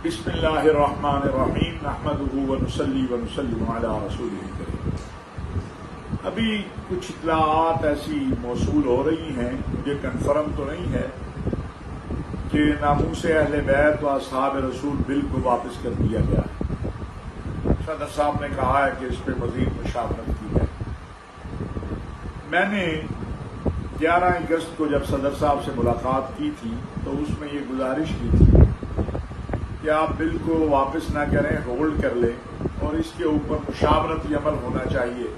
بسم اللہ الرحمن الرحیم نحمدہ ونصلی ونسلم علی رسولہ الکریم۔ ابھی کچھ اطلاعات ایسی موصول ہو رہی ہیں، مجھے کنفرم تو نہیں ہے کہ ناموس اہل بیت و اصحاب رسول بل کو واپس کر دیا گیا ہے۔ صدر صاحب نے کہا ہے کہ اس پہ مزید مشاورت کی جائے۔ میں نے 11 اگست کو جب صدر صاحب سے ملاقات کی تھی تو اس میں یہ گزارش کی تھی کہ آپ بل کو واپس نہ کریں، ہولڈ کر لیں اور اس کے اوپر مشاورتی عمل ہونا چاہیے۔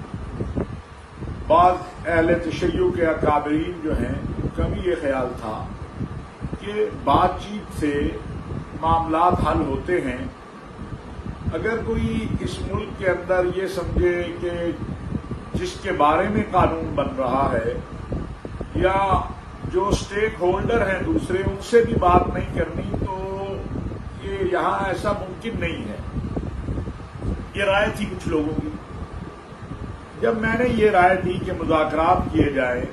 بعض اہل تشیع کے اکابرین جو ہیں ان کا بھی یہ خیال تھا کہ بات چیت سے معاملات حل ہوتے ہیں۔ اگر کوئی اس ملک کے اندر یہ سمجھے کہ جس کے بارے میں قانون بن رہا ہے یا جو اسٹیک ہولڈر ہیں دوسرے، ان سے بھی بات نہیں کرنی، تو یہ یہاں ایسا ممکن نہیں ہے۔ یہ رائے تھی کچھ لوگوں کی۔ جب میں نے یہ رائے دی کہ مذاکرات کیے جائیں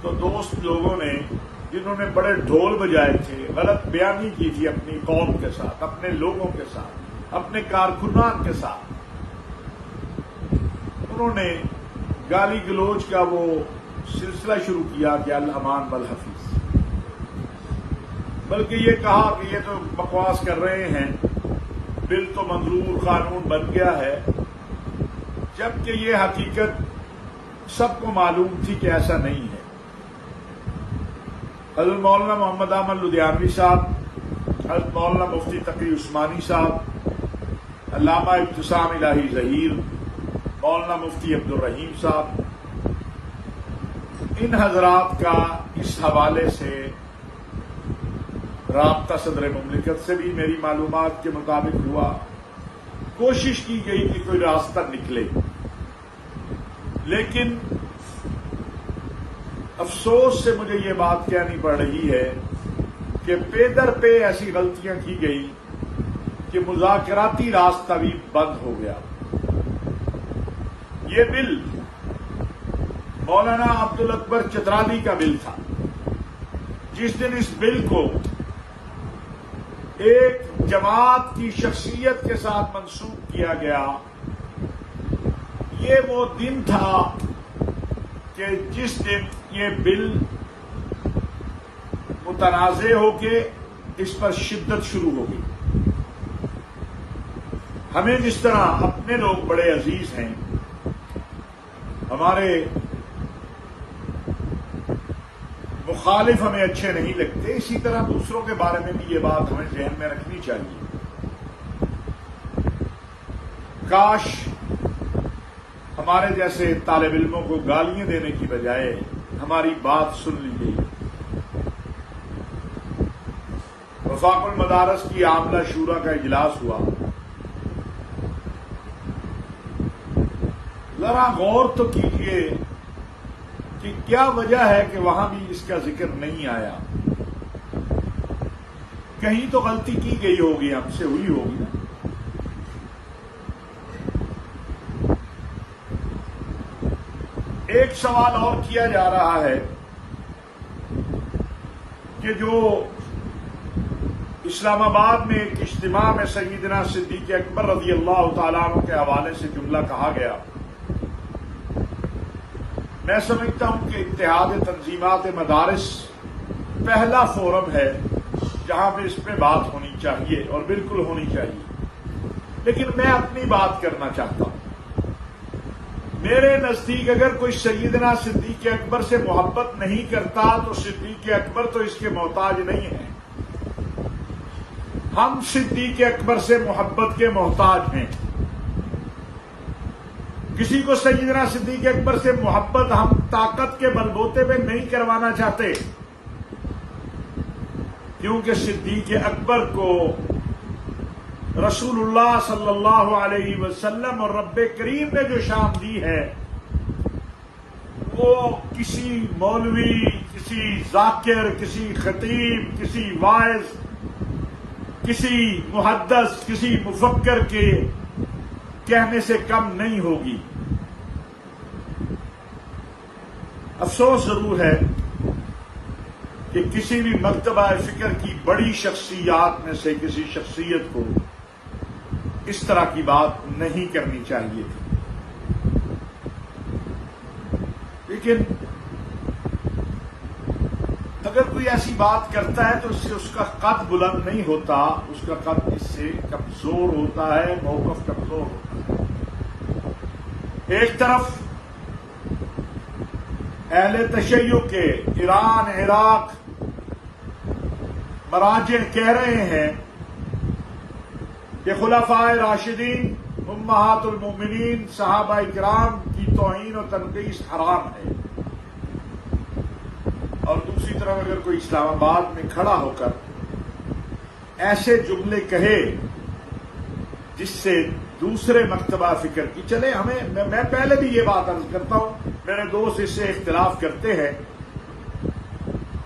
تو دوست لوگوں نے، جنہوں نے بڑے ڈھول بجائے تھے، غلط بیانی کی تھی اپنی قوم کے ساتھ، اپنے لوگوں کے ساتھ، اپنے کارکنان کے ساتھ، انہوں نے گالی گلوچ کا وہ سلسلہ شروع کیا کہ الامان والحفیظ، بلکہ یہ کہا کہ یہ تو بکواس کر رہے ہیں، بل تو منظور، قانون بن گیا ہے، جبکہ یہ حقیقت سب کو معلوم تھی کہ ایسا نہیں ہے۔ حضرت مولانا محمد احمد لدھیانوی صاحب، حضرت مولانا مفتی تقی عثمانی صاحب، علامہ ابتسام الہی ظہیر، مولانا مفتی عبدالرحیم صاحب، ان حضرات کا اس حوالے سے رابطہ صدر مملکت سے بھی میری معلومات کے مطابق ہوا۔ کوشش کی گئی کہ کوئی راستہ نکلے، لیکن افسوس سے مجھے یہ بات کہنی پڑ رہی ہے کہ پے در پہ ایسی غلطیاں کی گئی کہ مذاکراتی راستہ بھی بند ہو گیا۔ یہ بل مولانا عبدالاکبر چترالی کا بل تھا۔ جس دن اس بل کو ایک جماعت کی شخصیت کے ساتھ منسوب کیا گیا، یہ وہ دن تھا کہ جس دن یہ بل متنازع ہو کے اس پر شدت شروع ہو گئی۔ ہمیں جس طرح اپنے لوگ بڑے عزیز ہیں، ہمارے مخالف ہمیں اچھے نہیں لگتے، اسی طرح دوسروں کے بارے میں بھی یہ بات ہمیں ذہن میں رکھنی چاہیے۔ کاش ہمارے جیسے طالب علموں کو گالیاں دینے کی بجائے ہماری بات سن لی گئی۔ وفاق المدارس کی عاملہ شورا کا اجلاس ہوا، ذرا غور تو کیجیے کہ کیا وجہ ہے کہ وہاں بھی اس کا ذکر نہیں آیا۔ کہیں تو غلطی کی گئی ہوگی، ہم سے ہوئی ہوگی نا۔ ایک سوال اور کیا جا رہا ہے کہ جو اسلام آباد میں ایک اجتماع میں سیدنا صدیق اکبر رضی اللہ تعالیٰ عنہ کے حوالے سے جملہ کہا گیا، میں سمجھتا ہوں کہ اتحاد تنظیمات مدارس پہلا فورم ہے جہاں پہ اس پہ بات ہونی چاہیے اور بالکل ہونی چاہیے۔ لیکن میں اپنی بات کرنا چاہتا ہوں۔ میرے نزدیک اگر کوئی سیدنا صدیق اکبر سے محبت نہیں کرتا تو صدیق اکبر تو اس کے محتاج نہیں ہیں، ہم صدیق اکبر سے محبت کے محتاج ہیں۔ کسی کو سیدنا صدیق اکبر سے محبت ہم طاقت کے بل بوتے پہ نہیں کروانا چاہتے، کیونکہ صدیق اکبر کو رسول اللہ صلی اللہ علیہ وسلم اور رب کریم نے جو شان دی ہے، وہ کسی مولوی، کسی ذاکر، کسی خطیب، کسی واعظ، کسی محدث، کسی مفکر کے کہنے سے کم نہیں ہوگی۔ افسوس ضرور ہے کہ کسی بھی مکتبہ فکر کی بڑی شخصیات میں سے کسی شخصیت کو اس طرح کی بات نہیں کرنی چاہیے تھی، لیکن اگر کوئی ایسی بات کرتا ہے تو اس سے اس کا قد بلند نہیں ہوتا، اس کا قد اس سے کمزور ہوتا ہے، موقف کمزور ہوتا ہے۔ ایک طرف اہل تشیع کے ایران، عراق مراجع کہہ رہے ہیں کہ خلفائے راشدین، امہات المومنین، صحابہ کرام کی توہین و تنقیص حرام ہے، اور دوسری طرف اگر کوئی اسلام آباد میں کھڑا ہو کر ایسے جملے کہے جس سے دوسرے مکتبہ فکر کی چلے، میں پہلے بھی یہ بات عرض کرتا ہوں، میرے دوست اس سے اختلاف کرتے ہیں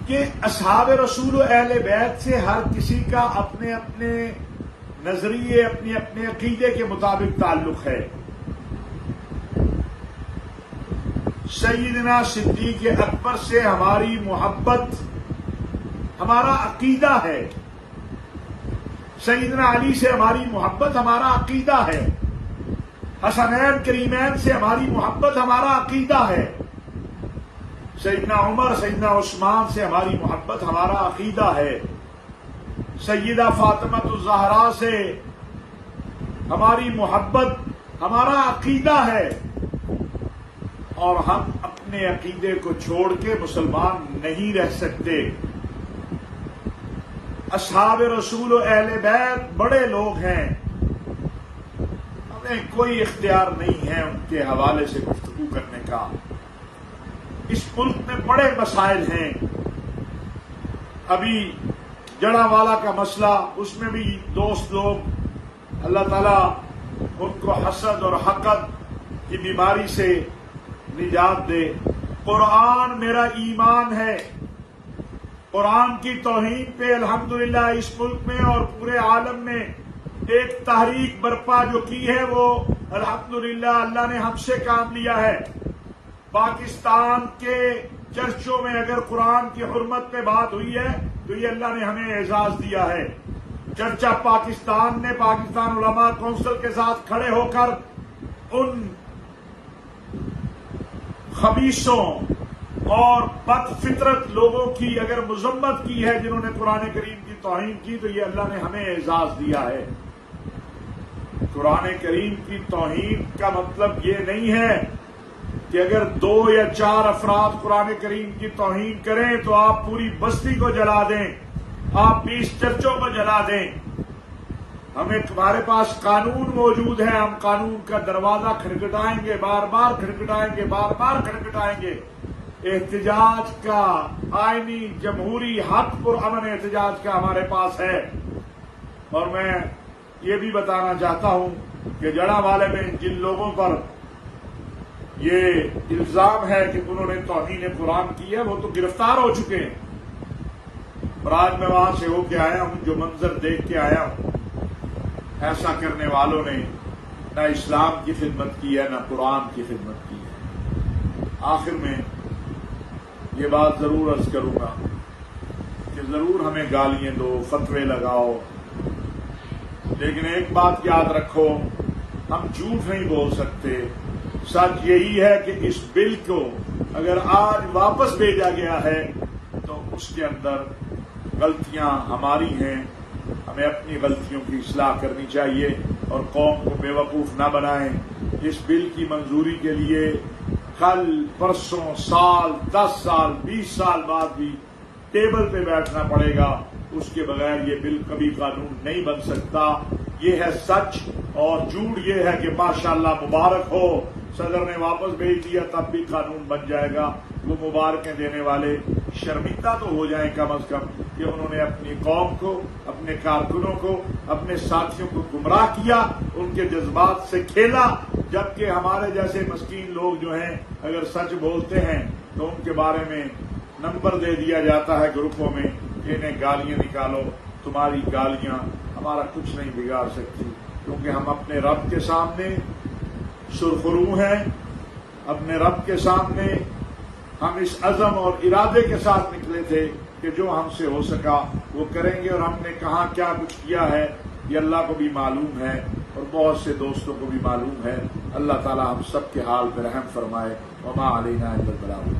کہ اصحاب رسول و اہل بیت سے ہر کسی کا اپنے اپنے نظریے، اپنے اپنے عقیدے کے مطابق تعلق ہے۔ سیدنا صدیق اکبر سے ہماری محبت ہمارا عقیدہ ہے، سیدنا علی سے ہماری محبت ہمارا عقیدہ ہے، حسنین کریمین سے ہماری محبت ہمارا عقیدہ ہے، سیدنا عمر، سیدنا عثمان سے ہماری محبت ہمارا عقیدہ ہے، سیدہ فاطمہ الزہرا سے ہماری محبت ہمارا عقیدہ ہے، اور ہم اپنے عقیدے کو چھوڑ کے مسلمان نہیں رہ سکتے۔ اصحاب رسول و اہل بیت بڑے لوگ ہیں، ہمیں کوئی اختیار نہیں ہے ان کے حوالے سے گفتگو کرنے کا۔ اس ملک میں بڑے مسائل ہیں، ابھی جڑا والا کا مسئلہ، اس میں بھی دوست لوگ، اللہ تعالیٰ ان کو حسد اور حقد کی بیماری سے نجات دے۔ قرآن میرا ایمان ہے، قرآن کی توہین پہ الحمدللہ اس ملک میں اور پورے عالم میں ایک تحریک برپا جو کی ہے، وہ الحمدللہ اللہ نے ہم سے کام لیا ہے۔ پاکستان کے چرچوں میں اگر قرآن کی حرمت پہ بات ہوئی ہے تو یہ اللہ نے ہمیں اعزاز دیا ہے۔ چرچا پاکستان نے پاکستان علماء کونسل کے ساتھ کھڑے ہو کر ان خبیثوں اور بد فطرت لوگوں کی اگر مذمت کی ہے جنہوں نے قرآن کریم کی توہین کی، تو یہ اللہ نے ہمیں اعزاز دیا ہے۔ قرآن کریم کی توہین کا مطلب یہ نہیں ہے کہ اگر 2 یا 4 افراد قرآن کریم کی توہین کریں تو آپ پوری بستی کو جلا دیں، آپ 20 چرچوں کو جلا دیں۔ ہمارے پاس قانون موجود ہے، ہم قانون کا دروازہ کھٹکھٹائیں گے، بار بار کھٹکھٹائیں گے، بار بار کھٹکھٹائیں گے۔ احتجاج کا آئینی جمہوری حق پرامن احتجاج کا ہمارے پاس ہے۔ اور میں یہ بھی بتانا چاہتا ہوں کہ جڑا والے میں جن لوگوں پر یہ الزام ہے کہ انہوں نے توہین قرآن کی ہے، وہ تو گرفتار ہو چکے ہیں، اور آج میں وہاں سے ہو کے آیا ہوں، جو منظر دیکھ کے آیا ہوں، ایسا کرنے والوں نے نہ اسلام کی خدمت کی ہے نہ قرآن کی خدمت کی ہے۔ آخر میں یہ بات ضرور عرض کروں گا کہ ضرور ہمیں گالیاں دو، فتوے لگاؤ، لیکن ایک بات یاد رکھو، ہم جھوٹ نہیں بول سکتے۔ سچ یہی ہے کہ اس بل کو اگر آج واپس بھیجا گیا ہے تو اس کے اندر غلطیاں ہماری ہیں، ہمیں اپنی غلطیوں کی اصلاح کرنی چاہیے اور قوم کو بے وقوف نہ بنائیں۔ اس بل کی منظوری کے لیے کل، پرسوں، سال، 10 سال، 20 سال بعد بھی ٹیبل پہ بیٹھنا پڑے گا، اس کے بغیر یہ بل کبھی قانون نہیں بن سکتا۔ یہ ہے سچ، اور جھوٹ یہ ہے کہ ماشاءاللہ مبارک ہو، صدر نے واپس بھیج دیا تب بھی قانون بن جائے گا۔ وہ مبارکیں دینے والے شرمندہ تو ہو جائیں کم از کم کہ انہوں نے اپنی قوم کو، اپنے کارکنوں کو، اپنے ساتھیوں کو گمراہ کیا، ان کے جذبات سے کھیلا، جبکہ ہمارے جیسے مسکین لوگ جو ہیں اگر سچ بولتے ہیں تو ان کے بارے میں نمبر دے دیا جاتا ہے گروپوں میں کہ انہیں گالیاں نکالو، تمہاری گالیاں ہمارا کچھ نہیں بگاڑ سکتی، کیونکہ ہم اپنے رب کے سامنے سرخرو ہیں، اپنے رب کے سامنے ہم اس عزم اور ارادے کے ساتھ نکلے تھے کہ جو ہم سے ہو سکا وہ کریں گے، اور ہم نے کہاں کیا کچھ کیا ہے یہ اللہ کو بھی معلوم ہے اور بہت سے دوستوں کو بھی معلوم ہے۔ اللہ تعالی ہم سب کے حال پہ رحم فرمائے۔ وما علینا الا البلاغ۔